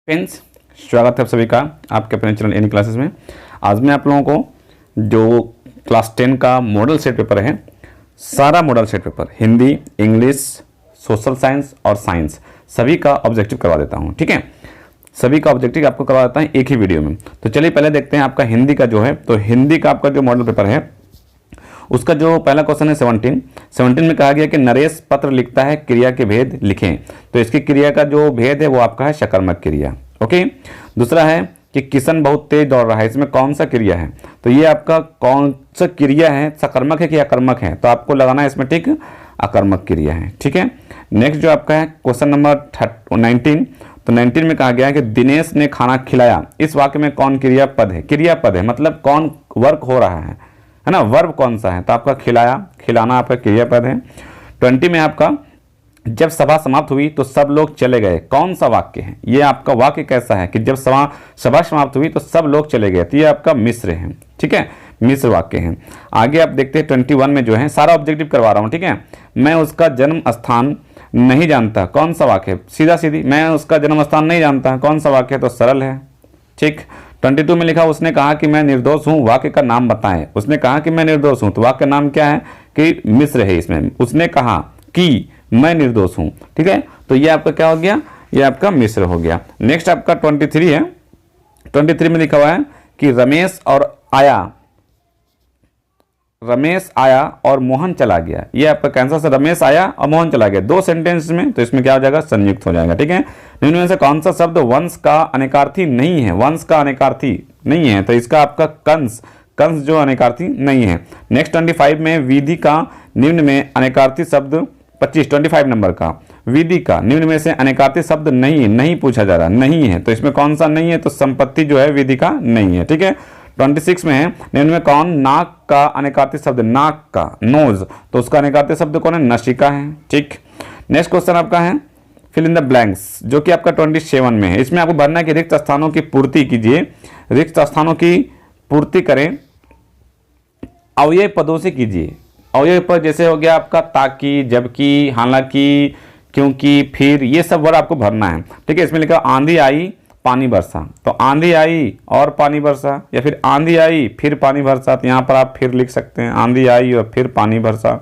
Friends, स्वागत है आप सभी का आपके अपने चैनल एनी क्लासेस में। आज मैं आप लोगों को जो क्लास 10 का मॉडल सेट पेपर है, सारा model set paper Hindi, English, social science और साइंस सभी का ऑब्जेक्टिव करवा देता हूं। ठीक है, सभी का ऑब्जेक्टिव आपको करवा देता हूं एक ही वीडियो में। तो चलिए पहले देखते हैं आपका हिंदी का जो है, तो हिंदी का आपका जो मॉडल पेपर है उसका जो पहला क्वेश्चन है 17 में कहा गया कि नरेश पत्र लिखता है, क्रिया के भेद लिखें। तो इसकी क्रिया का जो भेद है वो आपका है सकर्मक क्रिया। ओके, दूसरा है कि किशन बहुत तेज दौड़ रहा है, इसमें कौन सा क्रिया है? तो ये आपका कौन सा क्रिया है, सकर्मक है कि अकर्मक है? तो आपको लगाना है इसमें ठीक अकर्मक क्रिया है। ठीक है, नेक्स्ट जो आपका है क्वेश्चन नंबर 19, तो 19 में कहा गया है कि दिनेश ने खाना खिलाया। इस वाक्य में कौन क्रियापद है? क्रियापद है मतलब कौन वर्क हो रहा है ना, वर्ब कौन सा है? तो आपका खिलाया, खिलाना आपका क्रियापद है। 20 में आपका जब सभा समाप्त हुई तो सब लोग चले गए, कौन सा वाक्य है? ये आपका वाक्य कैसा है कि जब सभा समाप्त हुई तो सब लोग चले गए? तो ये आपका मिश्र है। ठीक है, मिश्र वाक्य है। आगे आप देखते हैं 21 में जो है, सारा ऑब्जेक्टिव करवा रहा हूँ। ठीक है, मैं उसका जन्म स्थान नहीं जानता, कौन सा वाक्य है? सीधा सीधी, मैं उसका जन्म स्थान नहीं जानता, कौन सा वाक्य है? तो सरल है। ठीक, 22 में लिखा उसने कहा कि मैं निर्दोष हूं, वाक्य का नाम बताएं। उसने कहा कि मैं निर्दोष हूं, तो वाक्य का नाम क्या है कि मिश्र है इसमें। उसने कहा कि मैं निर्दोष हूं। ठीक है, तो ये आपका क्या हो गया? ये आपका मिश्र हो गया। नेक्स्ट आपका 23 है। 23 में लिखा हुआ है कि रमेश आया और मोहन चला गया। ये आपका कैंसर से रमेश आया और मोहन चला गया, दो सेंटेंस में, तो इसमें क्या हो जाएगा? संयुक्त हो जाएगा। ठीक है, निम्न में से कौन सा शब्द वंश का अनेकार्थी नहीं है? वंश का अनेकार्थी नहीं है, तो इसका आपका कंस जो अनेकार्थी नहीं है। नेक्स्ट 25 में विधि का निम्न में अनेकार्थी शब्द 25 नंबर का विधि का निम्न में से अनेकार्थी शब्द नहीं पूछा जा रहा, नहीं है, तो इसमें कौन सा नहीं है? तो संपत्ति जो है विधि का नहीं है। ठीक है, 26 में है, निम्न में कौन नाक का अनेकार्थी शब्द? नाक का, नोज, तो उसका अनेकार्थी शब्द कौन है? नसिका है। ठीक, नेक्स्ट क्वेश्चन आपका है फिल इन द ब्लैंक्स, जो कि आपका 27 में है। इसमें आपको भरना है कि रिक्त स्थानों की पूर्ति कीजिए, रिक्त स्थानों की पूर्ति करें, अव्यय पदों से कीजिए। अव्यय पद जैसे हो गया आपका ताकि, जबकि, हालांकि, क्योंकि, फिर, ये सब वर्ड आपको भरना है। ठीक है, इसमें लिखा आंधी आई पानी बरसा, तो आंधी आई और पानी बरसा, या फिर आंधी आई फिर पानी बरसा, तो यहाँ पर आप फिर लिख सकते हैं आंधी आई और फिर पानी बरसा।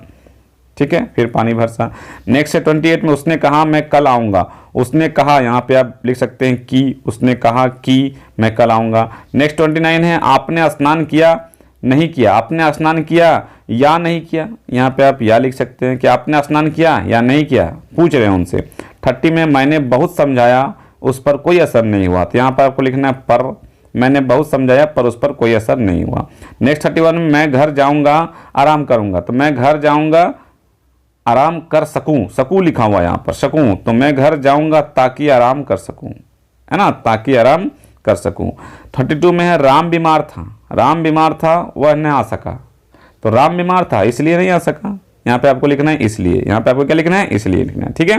ठीक है, फिर पानी बरसा। नेक्स्ट है 28 में उसने कहा मैं कल आऊँगा। उसने कहा, यहाँ पे आप लिख सकते हैं कि, उसने कहा कि मैं कल आऊँगा। नेक्स्ट 29 है आपने स्नान किया नहीं किया। आपने स्नान किया या नहीं किया, यहाँ पे आप या लिख सकते हैं कि आपने स्नान किया या नहीं किया, पूछ रहे हैं उनसे। 30 में मैंने बहुत समझाया उस पर कोई असर नहीं हुआ, तो यहाँ पर आपको लिखना है पर, मैंने बहुत समझाया पर उस पर कोई असर नहीं हुआ। नेक्स्ट 31 में मैं घर जाऊंगा आराम करूंगा, तो मैं घर जाऊंगा आराम कर सकूं लिखा हुआ यहाँ पर, सकूं, तो मैं घर जाऊंगा ताकि आराम कर सकूं, है ना, ताकि आराम कर सकूं। 32 में है राम बीमार था वह नहीं आ सका, तो राम बीमार था इसलिए नहीं आ सका, यहाँ पे आपको लिखना है इसलिए, यहाँ पे आपको क्या लिखना है? इसलिए लिखना है। ठीक है,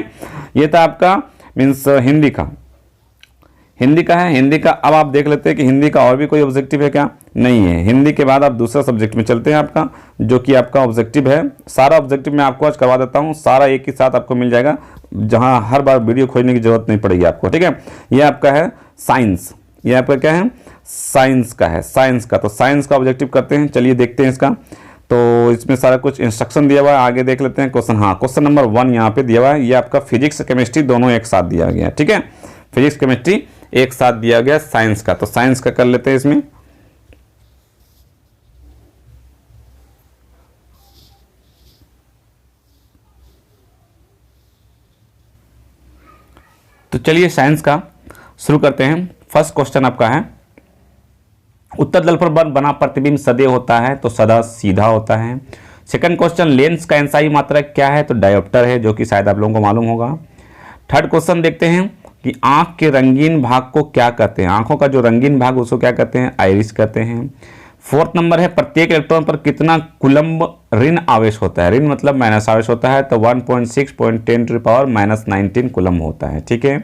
ये था आपका मीन्स हिंदी का है। हिंदी का अब आप देख लेते हैं कि हिंदी का और भी कोई ऑब्जेक्टिव है क्या? नहीं है। हिंदी के बाद आप दूसरा सब्जेक्ट में चलते हैं आपका, जो कि आपका ऑब्जेक्टिव है। सारा ऑब्जेक्टिव मैं आपको आज करवा देता हूँ, सारा एक ही साथ आपको मिल जाएगा, जहाँ हर बार वीडियो खोजने की जरूरत नहीं पड़ेगी आपको। ठीक है, ये आपका है साइंस, ये आपका क्या है? साइंस का है, साइंस का। तो साइंस का ऑब्जेक्टिव करते हैं, चलिए देखते हैं इसका। तो इसमें सारा कुछ इंस्ट्रक्शन दिया हुआ है, आगे देख लेते हैं क्वेश्चन। हाँ, क्वेश्चन नंबर 1 यहाँ पे दिया हुआ है, ये आपका फिजिक्स केमिस्ट्री दोनों एक साथ दिया गया है। ठीक है, फिजिक्स केमिस्ट्री एक साथ दिया गया साइंस का, तो साइंस का कर लेते हैं इसमें। तो चलिए साइंस का शुरू करते हैं। फर्स्ट क्वेश्चन आपका है, उत्तर तल पर बना प्रतिबिंब सदैव होता है, तो सदा सीधा होता है। सेकंड क्वेश्चन, लेंस का एनसाई मात्रक क्या है? तो डायोप्टर है, जो कि शायद आप लोगों को मालूम होगा। थर्ड क्वेश्चन देखते हैं कि आंख के रंगीन भाग को क्या कहते हैं? आंखों का जो रंगीन भाग उसको क्या कहते हैं? आइरिस कहते हैं। फोर्थ नंबर है, प्रत्येक इलेक्ट्रॉन पर कितना कूलम्ब ऋण आवेश होता है? ऋण मतलब माइनस आवेश होता है, तो 1.6 × 10⁻⁹ कूलम्ब होता है। ठीक है,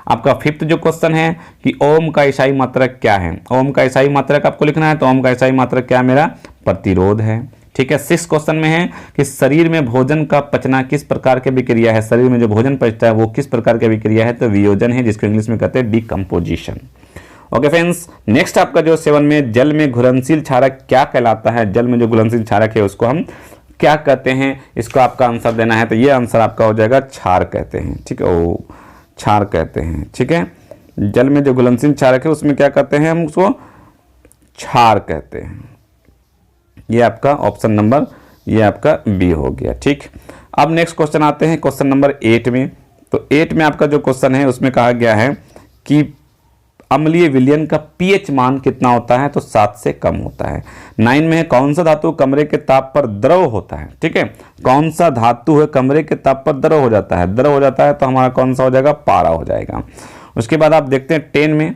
आपका फिफ्थ जो क्वेश्चन है कि ओम का ईसाई मात्रक क्या है? ओम का ईसाई मात्रक आपको लिखना है, तो ओम का ईसाई मात्रक क्या है मेरा? प्रतिरोध है। ठीक है। 6 क्वेश्चन में है कि शरीर में भोजन का पचना किस प्रकार की विक्रिया है, शरीर में जो भोजन पचता है वो किस प्रकार की विक्रिया है, तो वियोजन है, जिसको इंग्लिश में कहते हैं डिकम्पोजिशन। ओके फ्रेंड्स, नेक्स्ट आपका जो 7 में, जल में घुलनशील क्षारक क्या कहलाता है, जल में जो घुलनशील क्षारक है उसको हम क्या कहते हैं, इसको आपका आंसर देना है। तो ये आंसर आपका हो जाएगा क्षार कहते हैं, ठीक है, ओ क्षार कहते हैं, ठीक है। जल में जो घुलनशील क्षारक है उसमें क्या कहते हैं, हम उसको क्षार कहते हैं। ये आपका ऑप्शन नंबर, ये आपका बी हो गया, ठीक। अब नेक्स्ट क्वेश्चन आते हैं क्वेश्चन नंबर 8 में। तो 8 में आपका जो क्वेश्चन है उसमें कहा गया है कि अम्लीय विलयन का पीएच मान कितना होता है, तो 7 से कम होता है। 9 में है कौन सा धातु कमरे के ताप पर द्रव होता है, ठीक है, कौन सा धातु है कमरे के ताप पर द्रव हो जाता है, द्रव हो जाता है तो हमारा कौन सा हो जाएगा, पारा हो जाएगा। उसके बाद आप देखते हैं 10 में,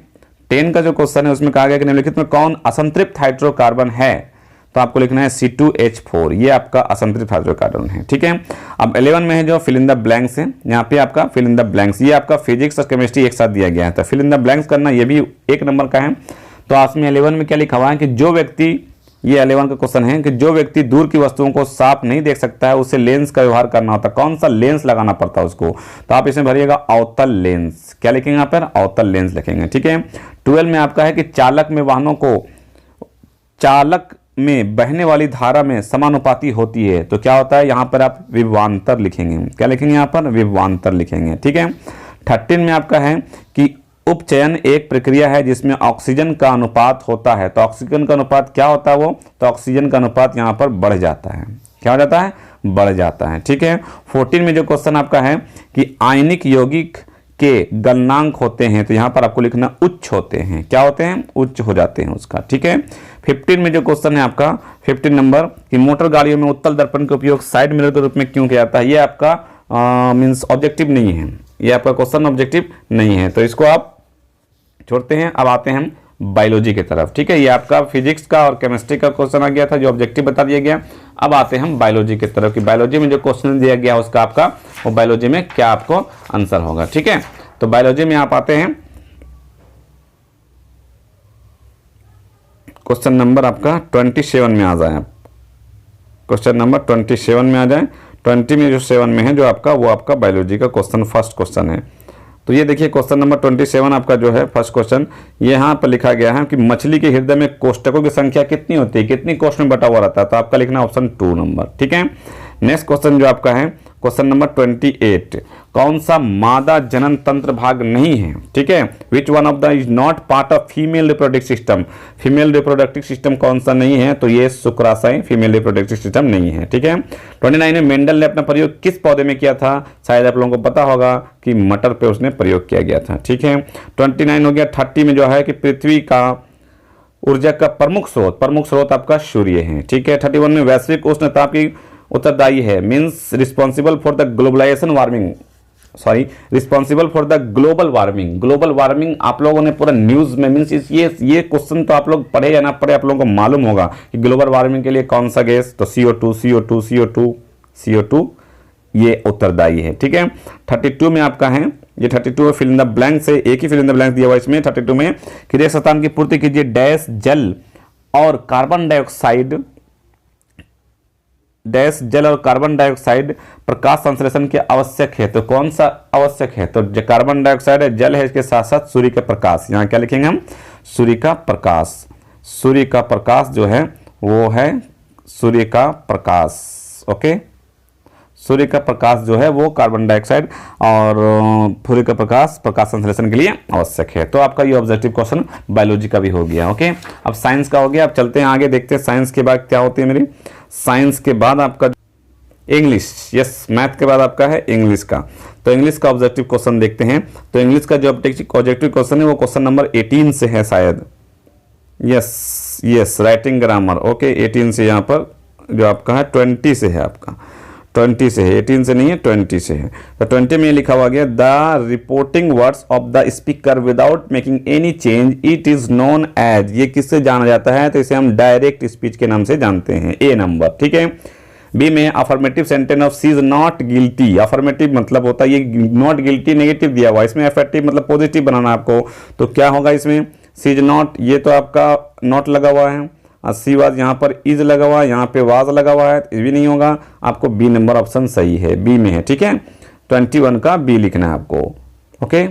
10 का जो क्वेश्चन है उसमें कहा गया कि निम्नलिखित में कौन असंतृप्त हाइड्रोकार्बन है, तो आपको लिखना है C2H4, ये आपका असंतृप्त हाइड्रोकार्बन है, ठीक है। अब 11 में है जो फिल इन द ब्लैंक्स है, यहाँ पे आपका फिल इन द ब्लैंक्स, ये आपका फिजिक्स और केमिस्ट्री एक साथ दिया गया है, तो फिल इन द ब्लैंक्स करना ये भी 1 नंबर का है। तो आपने 11 में क्या लिखा हुआ है कि जो व्यक्ति, ये 11 का क्वेश्चन है कि जो व्यक्ति दूर की वस्तुओं को साफ नहीं देख सकता है उसे लेंस का व्यवहार करना होता है, कौन सा लेंस लगाना पड़ता है उसको, तो आप इसमें भरिएगा अवतल लेंस, क्या लिखेंगे यहाँ पर, अवतल लेंस लिखेंगे, ठीक है। 12 में आपका है कि चालक में वाहनों को, चालक में बहने वाली धारा में समानुपाती होती है, तो क्या होता है, यहाँ पर आप विभवांतर लिखेंगे, क्या लिखेंगे यहाँ पर, विभवांतर लिखेंगे, ठीक है। 13 में आपका है कि उपचयन एक प्रक्रिया है जिसमें ऑक्सीजन का अनुपात होता है, तो ऑक्सीजन का अनुपात क्या होता है वो, तो ऑक्सीजन का अनुपात यहाँ पर बढ़ जाता है, क्या हो जाता है, बढ़ जाता है, ठीक है। 14 में जो क्वेश्चन आपका है कि आयनिक यौगिक के गलनांक होते हैं, तो यहाँ पर आपको लिखना उच्च होते हैं, क्या होते हैं, उच्च हो जाते हैं उसका, ठीक है। 15 में जो क्वेश्चन है आपका 15 नंबर कि मोटर गाड़ियों में उत्तल दर्पण का उपयोग साइड मिरर के रूप में क्यों किया जाता है, ये आपका मींस ऑब्जेक्टिव नहीं है, ये आपका क्वेश्चन ऑब्जेक्टिव नहीं है, तो इसको आप छोड़ते हैं। अब आते हैं हम बायोलॉजी की तरफ, ठीक है, ये आपका फिजिक्स का और केमिस्ट्री का क्वेश्चन आ गया था जो ऑब्जेक्टिव बता दिया गया। अब आते हैं हम बायोलॉजी की तरफ कि बायोलॉजी में जो क्वेश्चन दिया गया उसका आपका वो बायोलॉजी में क्या आपको आंसर होगा, ठीक है। तो बायोलॉजी में आप आते हैं क्वेश्चन नंबर आपका 27 में आ जाए, क्वेश्चन नंबर 27 में आ जाए। 20 में जो 7 में है जो आपका वो आपका बायोलॉजी का क्वेश्चन फर्स्ट क्वेश्चन है। तो ये देखिए क्वेश्चन नंबर 27 आपका जो है फर्स्ट क्वेश्चन, यहाँ पर लिखा गया है कि मछली के हृदय में कोष्ठकों की संख्या कितनी होती है, कितनी कोष्ठ में बटा हुआ रहता है, तो आपका लिखना ऑप्शन 2 नंबर, ठीक है। नेक्स्ट क्वेश्चन जो आपका है क्वेश्चन नंबर 28, कौन सा मादा जनन तंत्र भाग नहीं है, ठीक है, which one of the is not part of female reproductive system, female reproductive system कौन सा नहीं है, तो ये शुक्राशय फीमेल रिप्रोडक्टिव सिस्टम नहीं है, ठीक है। 29 में मेंडल ने अपना प्रयोग किस पौधे में किया था, शायद आप लोगों को पता होगा कि मटर पे उसने प्रयोग किया गया था, ठीक है। 29 हो गया। 30 में जो है कि पृथ्वी का ऊर्जा का प्रमुख स्रोत आपका सूर्य है, ठीक है। 31 में वैश्विक उष्ण ताप की उत्तरदायी है, means responsible for the globalization warming, sorry responsible for the global warming, global warming आप लोगों ने पूरा न्यूज में मीन्स ये क्वेश्चन तो आप लोग पढ़े या ना पढ़े आप लोगों को मालूम होगा कि ग्लोबल वार्मिंग के लिए कौन सा गैस, तो CO2 ये उत्तरदायी है, ठीक है। 32 में आपका है, ये 32 फिल इन द ब्लैंक से एक ही फिल इन द ब्लैंक दिया हुआ इसमें 32 में कि रेख स्थान की पूर्ति कीजिए डैश जल और कार्बन डाइऑक्साइड प्रकाश संश्लेषण के आवश्यक है, तो कौन सा आवश्यक है, तो जो कार्बन डाइऑक्साइड है, जल है, इसके साथ साथ सूर्य का प्रकाश, यहाँ क्या लिखेंगे हम, सूर्य का प्रकाश, सूर्य का प्रकाश जो है वो है सूर्य का प्रकाश, ओके, सूर्य का प्रकाश जो है वो कार्बन डाइऑक्साइड और सूर्य का प्रकाश संश्लेषण के लिए आवश्यक है। तो आपका ये ऑब्जेक्टिव क्वेश्चन बायोलॉजी का भी हो गया, ओके। अब साइंस का हो गया, अब चलते हैं आगे, देखते हैं साइंस के बाद क्या होती है मेरी, साइंस के बाद आपका इंग्लिश, यस, मैथ के बाद आपका है इंग्लिश का, तो इंग्लिश का ऑब्जेक्टिव क्वेश्चन देखते हैं। तो इंग्लिश का जो ऑब्जेक्टिव क्वेश्चन है वो क्वेश्चन नंबर 18 से है शायद, यस राइटिंग ग्रामर, ओके, 18 से, यहाँ पर जो आपका है 20 से है, आपका 20 से है, 18 से नहीं है, 20 से है। तो 20 में लिखा हुआ गया the reporting words of the speaker without making any change it is known as, ये किससे जाना जाता है, तो इसे हम डायरेक्ट स्पीच के नाम से जानते हैं, ए नंबर, ठीक है। बी में affirmative sentence of C is not guilty, affirmative मतलब होता है ये नॉट गिल्टी नेगेटिव दिया हुआ, इसमें अफेक्टिव मतलब पॉजिटिव बनाना आपको, तो क्या होगा इसमें, सी इज नॉट, ये तो आपका नॉट लगा हुआ है, और सी वाज यहाँ पर इज लगा हुआ है, यहाँ पे वाज लगा हुआ है, ये भी नहीं होगा। आपको बी नंबर ऑप्शन सही है, बी में है, ठीक है। 21 का बी लिखना है आपको, ओके।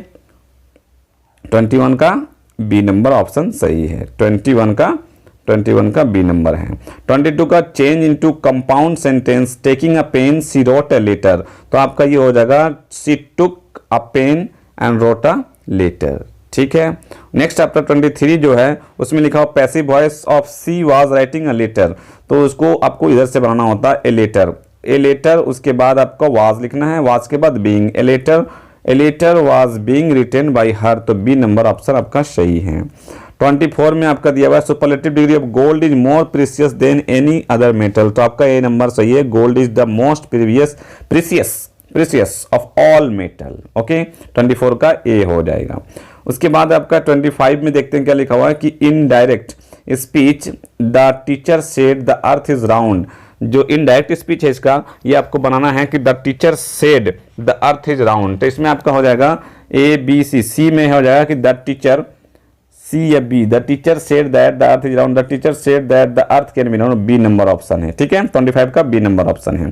21 का बी नंबर ऑप्शन सही है, 21 का बी नंबर है। 22 का change into compound sentence taking a pen she wrote a letter, तो आपका ये हो जाएगा she took a pen and wrote a letter, ठीक है। नेक्स्ट आफ्टर 23 जो है उसमें लिखा हो passive voice of C was writing a letter, तो उसको आपको इधर से बनाना होता है ए लेटर, उसके बाद आपको वाज लिखना है, वाज के बाद being, a letter was being written by her, तो बी नंबर ऑप्शन आपका सही है। 24 में आपका दिया हुआ है superlative degree of gold is more precious than any other metal, तो आपका ए नंबर सही है, gold is the most precious of all metal, okay. 24 का ए हो जाएगा। उसके बाद आपका 25 में देखते हैं क्या लिखा हुआ है कि indirect speech the teacher said the earth is round, जो इनडायरेक्ट स्पीच है इसका ये आपको बनाना है कि the teacher said the earth is round, तो इसमें आपका हो जाएगा ए बी सी में हो जाएगा कि द टीचर सी या B, the teacher said that the earth is round, the teacher said that the earth can be round, B number option है, ठीक है। 25 का बी नंबर ऑप्शन है।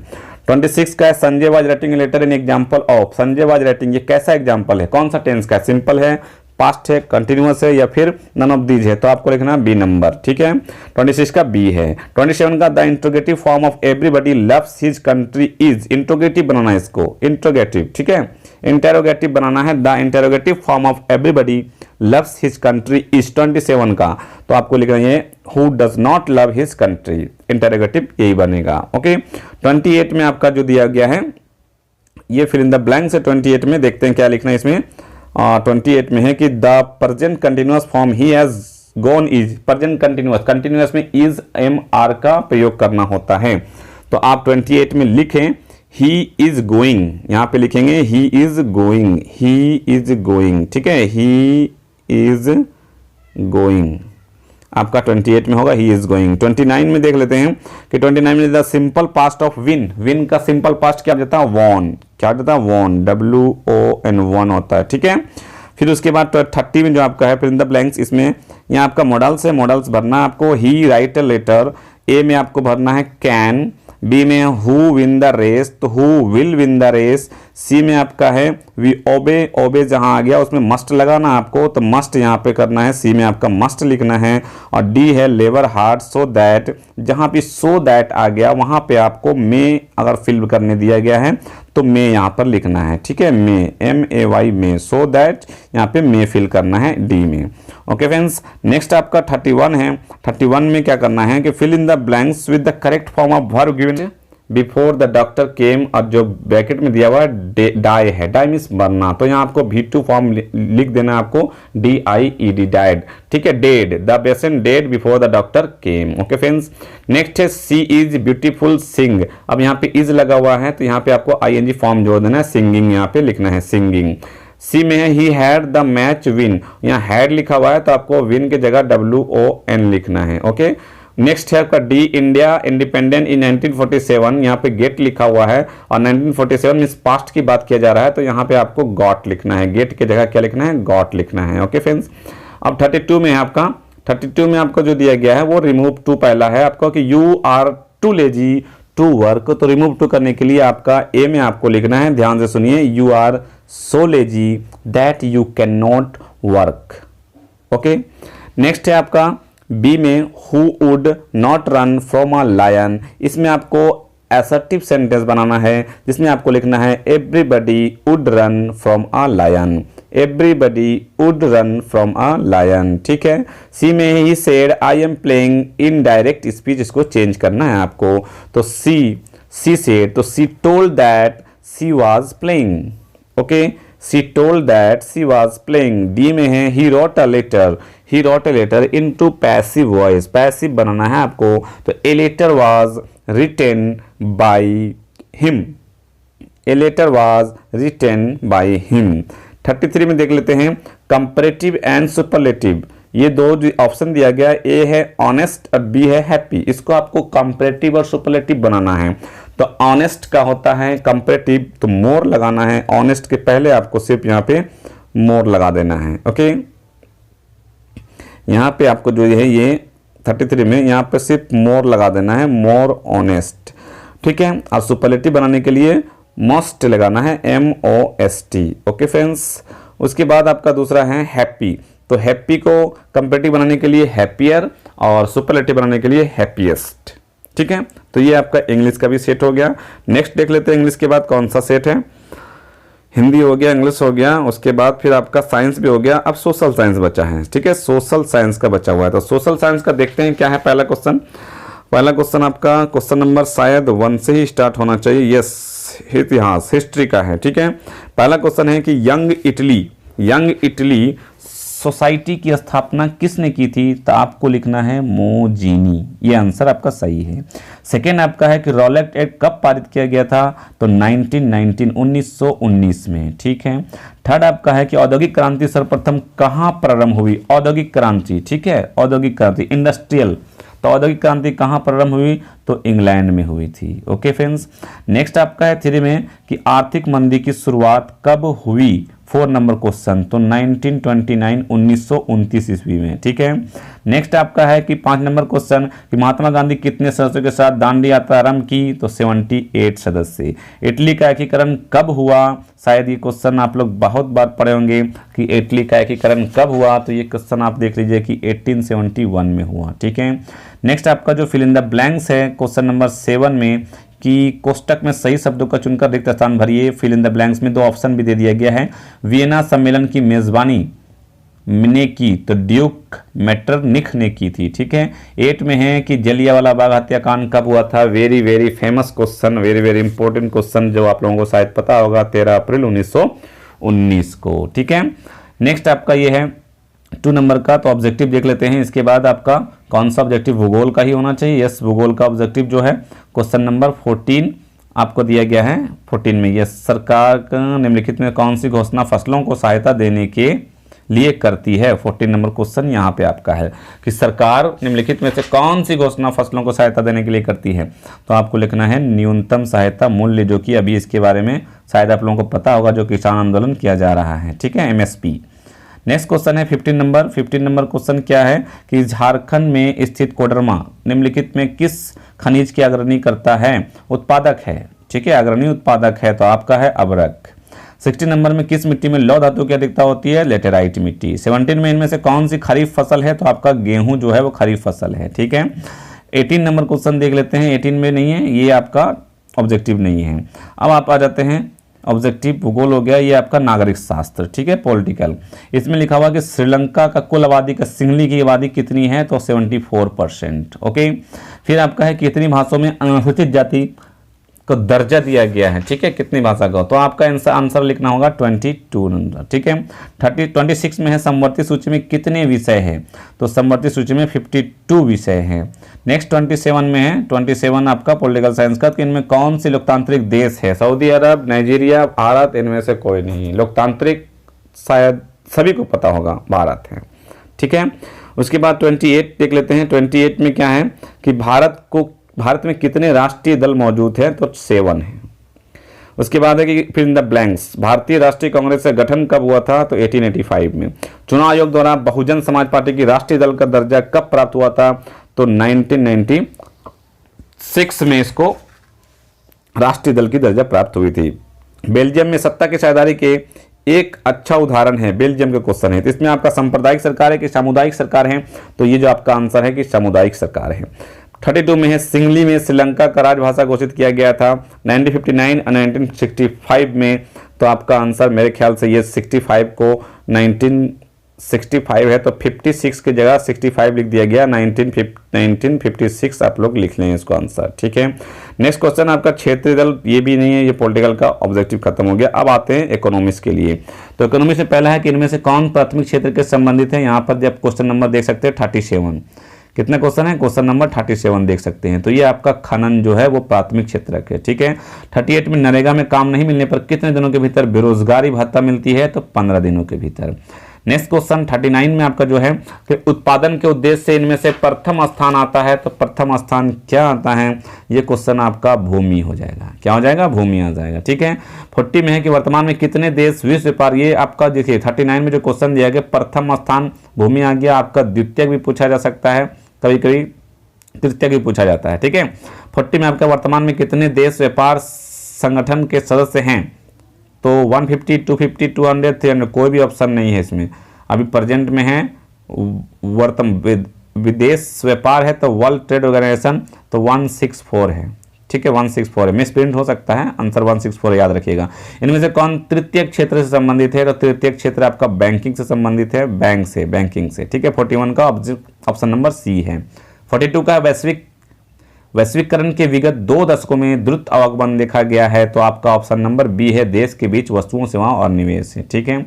26 का है Sanjay was writing a letter in example of, Sanjay was writing ये कैसा example है, कौन सा टेंस का, सिंपल है, पास्ट है, कंटिन्यूअस है, या फिर नन ऑफ दीज है, तो आपको लिखना बी नंबर, ठीक है। 26 का बी है। 27 का the interrogative form of everybody loves his country is, interrogative बनाना है इसको, इंट्रोगेटिव, ठीक है, इंटेरोगेटिव बनाना है, the interrogative form of everybody loves his country is. 27 का तो आपको लिखना है who does not love his country, interrogative यही बनेगा, ओके। 28 में आपका जो दिया गया है ये फिल इन द ब्लैंक से 28 में देखते हैं क्या लिखना है इसमें। 28 में है कि the present continuous form he has gone is, present continuous में इज एम आर का प्रयोग करना होता है, तो आप 28 में लिखें ही इज गोइंग, यहां पे लिखेंगे ही इज गोइंग, ठीक है, ही इज गोइंग आपका 28 में होगा, ही इज गोइंग। 29 में देख लेते हैं कि 29 में the simple past of win, win का सिंपल पास्ट क्या जाता है, वॉन, क्या जाता है, वॉन, WON, वॉन होता है, ठीक है। फिर उसके बाद 30 में जो आपका है फिर इन द ब्लैंक्स, इसमें यहाँ आपका मॉडल्स है, मॉडल्स भरना है आपको, ही राइट अ लेटर, ए में आपको भरना है कैन, बी में हु विन द रेस, तो who will win the race, C में आपका है वी ओबे जहां आ गया उसमें मस्ट लगाना आपको, तो मस्ट यहां पे करना है, सी में आपका मस्ट लिखना है, और डी है लेबर हार्ड सो दैट, जहां पे सो दैट आ गया वहां पे आपको मे अगर फिल करने दिया गया है तो मे यहां पर लिखना है, ठीक है, मे MAY में, सो दैट यहाँ पे मे फिल करना है डी में, ओके फ्रेंड्स। नेक्स्ट आपका 31 है। 31 में क्या करना है कि fill in the blanks with the correct form of verb given before the doctor came, और जो ब्रैकेट में दिया हुआ है डाई है, डाई मीन्स मरना, तो यहाँ आपको V2 फॉर्म लिख देना है आपको DIED, डाइड, ठीक है, dead, the patient dead before the doctor came, okay friends. Next है सी इज ब्यूटीफुल सिंग, अब यहाँ पे इज लगा हुआ है तो यहाँ पे आपको ING फॉर्म जोड़ देना है, सिंगिंग यहाँ पे लिखना है, सिंगिंग। सी में है he had the match win, यहाँ हैड लिखा हुआ है तो आपको विन की जगह WON लिखना है, ओके। नेक्स्ट है आपका डी इंडिया इंडिपेंडेंट इन 1947, यहाँ पे गेट लिखा हुआ है और 1947 में पास्ट की बात किया जा रहा है तो यहाँ पे आपको गॉट लिखना है, गेट की जगह क्या लिखना है, गॉट लिखना है, ओके फ्रेंड्स। अब 32 में है आपका, 32 में आपको जो दिया गया है वो रिमूव टू पहला है आपको कि you are too lazy to work, तो रिमूव टू करने के लिए आपका ए में आपको लिखना है, ध्यान से सुनिए, you are so lazy that you can not work, okay. Next है आपका बी में who would not run from a lion, इसमें आपको असर्टिव सेंटेंस बनाना है जिसमें आपको लिखना है everybody would run from a lion, everybody would run from a lion, ठीक है। सी में he said I am playing in direct speech, इसको चेंज करना है आपको, तो सी सेड, तो she told that she was playing, okay, she told that she was playing. D में है he wrote a letter, he wrote a letter into passive voice, passive बनाना है आपको, तो ए letter was written by him, a letter was written by him. 33 में देख लेते हैं कंपैरेटिव एंड सुपरलेटिव, ये दो जो ऑप्शन दिया गया है, ए है ऑनेस्ट और बी है हैप्पी, इसको आपको कंपैरेटिव और सुपरलेटिव बनाना है, तो ऑनेस्ट का होता है कंपैरेटिव तो मोर लगाना है, ऑनेस्ट के पहले आपको सिर्फ यहाँ पे मोर लगा देना है, ओके। यहाँ पे आपको जो है ये 33 में यहाँ पे सिर्फ मोर लगा देना है, मोर ऑनेस्ट, ठीक है। और सुपरलेटिव बनाने के लिए मस्ट लगाना है, MOST, ओके फ्रेंड्स। उसके बाद आपका दूसरा है हैप्पी, तो हैप्पी को कंपेरेटिव बनाने के लिए हैप्पियर और सुपरलेटिव बनाने के लिए हैप्पीएस्ट, ठीक है। तो ये आपका इंग्लिश का भी सेट हो गया। नेक्स्ट देख लेते हैं इंग्लिश के बाद कौन सा सेट है। हिंदी हो गया, इंग्लिश हो गया, उसके बाद फिर आपका साइंस भी हो गया। अब सोशल साइंस बचा है, ठीक है, सोशल साइंस का बचा हुआ है। तो सोशल साइंस का देखते हैं क्या है पहला क्वेश्चन। पहला क्वेश्चन आपका क्वेश्चन नंबर शायद 1 से ही स्टार्ट होना चाहिए। यस, इतिहास, हिस्ट्री का है, ठीक है। पहला क्वेश्चन है कि यंग इटली सोसाइटी की स्थापना किसने की थी? तो आपको लिखना है मोजीनी, ये आंसर आपका सही है। सेकेंड आपका है कि रॉलेट एक्ट कब पारित किया गया था? तो 1919 में, ठीक है। थर्ड आपका है कि औद्योगिक क्रांति सर्वप्रथम कहाँ प्रारंभ हुई? औद्योगिक क्रांति, ठीक है, औद्योगिक क्रांति, इंडस्ट्रियल, तो औद्योगिक क्रांति कहाँ प्रारंभ हुई? तो इंग्लैंड में हुई थी, ओके फ्रेंड्स। नेक्स्ट आपका है थ्री में कि आर्थिक मंदी की शुरुआत कब हुई? 4 नंबर क्वेश्चन, तो 1929 ईस्वी में, ठीक है। नेक्स्ट आपका है कि 5 नंबर क्वेश्चन कि महात्मा गांधी कितने सदस्यों के साथ दांडी यात्रा आरंभ की? तो 78 सदस्य। इटली का एकीकरण कब हुआ? शायद ये क्वेश्चन आप लोग बहुत बार पढ़े होंगे कि इटली का एकीकरण कब हुआ, तो ये क्वेश्चन आप देख लीजिए कि 1871 में हुआ, ठीक है। नेक्स्ट आपका जो फिल इन द ब्लैंक्स है क्वेश्चन नंबर 7 में कि कोष्टक में सही शब्दों का चुनकर रिक्त स्थान भरिए। फिल इन द ब्लैंक्स में 2 ऑप्शन भी दे दिया गया है। वियना सम्मेलन की मेजबानी ने की, तो ड्यूक मेटरनिख ने की थी, ठीक है। 8 में है कि जलियांवाला बाग हत्याकांड कब हुआ था? Very very famous question, very very important question, जो आप लोगों को शायद पता होगा, 13 अप्रैल 1919 को, ठीक है। नेक्स्ट आपका ये है 2 नंबर का, तो ऑब्जेक्टिव देख लेते हैं। इसके बाद आपका कौन सा ऑब्जेक्टिव? भूगोल का ही होना चाहिए। यस, भूगोल का ऑब्जेक्टिव जो है क्वेश्चन नंबर 14 आपको दिया गया है। 14 में यस, सरकार निम्नलिखित में कौन सी घोषणा फसलों को सहायता देने के लिए करती है? 14 नंबर क्वेश्चन यहाँ पे आपका है कि सरकार निम्नलिखित में से कौन सी घोषणा फसलों को सहायता देने के लिए करती है? तो आपको लिखना है न्यूनतम सहायता मूल्य, जो कि अभी इसके बारे में शायद आप लोगों को पता होगा, जो किसान आंदोलन किया जा रहा है, ठीक है, MSP। नेक्स्ट क्वेश्चन है 15 नंबर। 15 नंबर क्वेश्चन क्या है कि झारखंड में स्थित कोडरमा निम्नलिखित में किस खनिज की अग्रणी करता है? उत्पादक है, ठीक है, अग्रणी उत्पादक है, तो आपका है अबरक। 16 नंबर में किस मिट्टी में लौह धातु की अधिकता होती है? लेटेराइट मिट्टी। 17 में इनमें से कौन सी खरीफ फसल है? तो आपका गेहूं जो है वो खरीफ फसल है, ठीक है। 18 नंबर क्वेश्चन देख लेते हैं। 18 में नहीं है, ये आपका ऑब्जेक्टिव नहीं है। अब आप आ जाते हैं ऑब्जेक्टिव भूगोल हो गया, ये आपका नागरिक शास्त्र, ठीक है, पॉलिटिकल। इसमें लिखा हुआ कि श्रीलंका का कुल आबादी का सिंगली की आबादी कितनी है? तो 74%, ओके। फिर आपका है कितनी भाषाओं में अनुसूचित जाति को दर्जा दिया गया है, ठीक है, कितनी भाषा का? तो आपका आंसर लिखना होगा 22 नंबर, ठीक है। 26 में है समवर्ती सूची में कितने विषय हैं? तो समवर्ती सूची में 52 विषय हैं। नेक्स्ट 27 में है, 27 आपका पॉलिटिकल साइंस का, तो इनमें कौन सी लोकतांत्रिक देश है? सऊदी अरब, नाइजीरिया, भारत, इनमें से कोई नहीं। लोकतांत्रिक शायद सभी को पता होगा, भारत है, ठीक है। उसके बाद 28 देख लेते हैं। 28 में क्या है कि भारत में कितने राष्ट्रीय दल मौजूद हैं? तो 7 है। उसके बाद है कि फिर इन द ब्लैंक्स, भारतीय राष्ट्रीय कांग्रेस का गठन कब हुआ था? तो 1885 में। चुनाव आयोग द्वारा बहुजन समाज पार्टी की राष्ट्रीय दल का दर्जा कब प्राप्त हुआ था? तो 1996 में इसको राष्ट्रीय दल की दर्जा प्राप्त हुई थी। बेल्जियम में सत्ता की साझेदारी के एक अच्छा उदाहरण है, बेल्जियम का क्वेश्चन है, तो इसमें आपका सांप्रदायिक सरकार है कि सामुदायिक सरकार है? तो ये जो आपका आंसर है कि सामुदायिक सरकार है। 32 में है सिंगली में श्रीलंका का राजभाषा घोषित किया गया था 1959 और 1965 में, तो आपका आंसर मेरे ख्याल से ये 65 को 1965 है, तो 56 की जगह 65 लिख दिया गया, 1956 आप लोग लिख लें इसको आंसर, ठीक है। नेक्स्ट क्वेश्चन आपका क्षेत्रीय दल, ये भी नहीं है, ये पॉलिटिकल का ऑब्जेक्टिव खत्म हो गया। अब आते हैं इकोनॉमिक्स के लिए। तो इकोनॉमिक्स में पहला है कि इनमें से कौन प्राथमिक क्षेत्र के संबंधित है? यहाँ पर जब क्वेश्चन नंबर देख सकते हैं 37, कितने क्वेश्चन है? क्वेश्चन नंबर 37 देख सकते हैं। तो ये आपका खनन जो है वो प्राथमिक क्षेत्र है, ठीक है। 38 में नरेगा में काम नहीं मिलने पर कितने दिनों के भीतर बेरोजगारी भत्ता मिलती है? तो 15 दिनों के भीतर। नेक्स्ट क्वेश्चन 39 में आपका जो है कि उत्पादन के उद्देश्य से इनमें से प्रथम स्थान आता है, तो प्रथम स्थान क्या आता है? ये क्वेश्चन आपका भूमि हो जाएगा। क्या हो जाएगा? भूमि आ जाएगा, ठीक है। 40 में है कि वर्तमान में कितने देश विश्व व्यापार, ये आपका देखिए 39 में जो क्वेश्चन दिया गया प्रथम स्थान भूमि आ गया, आपका द्वितीय भी पूछा जा सकता है, कभी कभी तृतीयक भी पूछा जाता है। ठीक है, 40 में आपका वर्तमान में कितने देश व्यापार संगठन के सदस्य हैं? तो 150, 250, 200, 300, कोई भी ऑप्शन नहीं है इसमें। अभी प्रेजेंट में है विदेश व्यापार है तो वर्ल्ड ट्रेड ऑर्गेनाइजेशन, तो 164 है। ठीक है, 164 है, मिस प्रिंट हो सकता है, आंसर 164 याद रखिएगा। इनमें से कौन तृतीय क्षेत्र से संबंधित है? तो तृतीय क्षेत्र आपका बैंकिंग से संबंधित है, बैंक से, बैंकिंग से। ठीक है, 41 का ऑप्शन नंबर सी है। 42 का वैश्वीकरण के विगत 2 दशकों में द्रुत आवागमन देखा गया है, तो आपका ऑप्शन नंबर बी है, देश के बीच वस्तुओं, सेवाओं और निवेश है। ठीक है,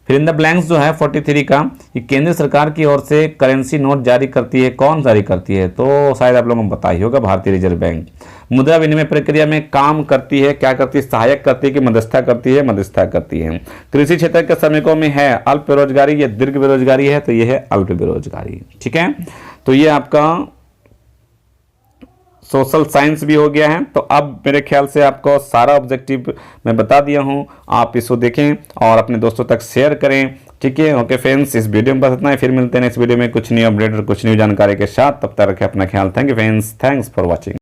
फिर इन द ब्लैंक्स जो है 43 का, ये केंद्र सरकार की ओर से करेंसी नोट जारी करती है, कौन जारी करती है? तो शायद आप लोगों को पता ही होगा, भारतीय रिजर्व बैंक। मुद्रा विनिमय प्रक्रिया में काम करती है, क्या करती है? सहायक करती है कि मध्यस्थता करती है? मध्यस्थता करती है। कृषि क्षेत्र के श्रमिकों में है अल्प बेरोजगारी या दीर्घ बेरोजगारी है? तो यह है अल्प बेरोजगारी। ठीक है, तो ये आपका सोशल साइंस भी हो गया है। तो अब मेरे ख्याल से आपको सारा ऑब्जेक्टिव मैं बता दिया हूँ, आप इसको देखें और अपने दोस्तों तक शेयर करें। ठीक है, ओके फ्रेंड्स, इस वीडियो में बस इतना ही, फिर मिलते हैं नेक्स्ट वीडियो में कुछ न्यू अपडेट और कुछ न्यू जानकारी के साथ। तब तक रखें अपना ख्याल। Thank you friends, thanks for watching.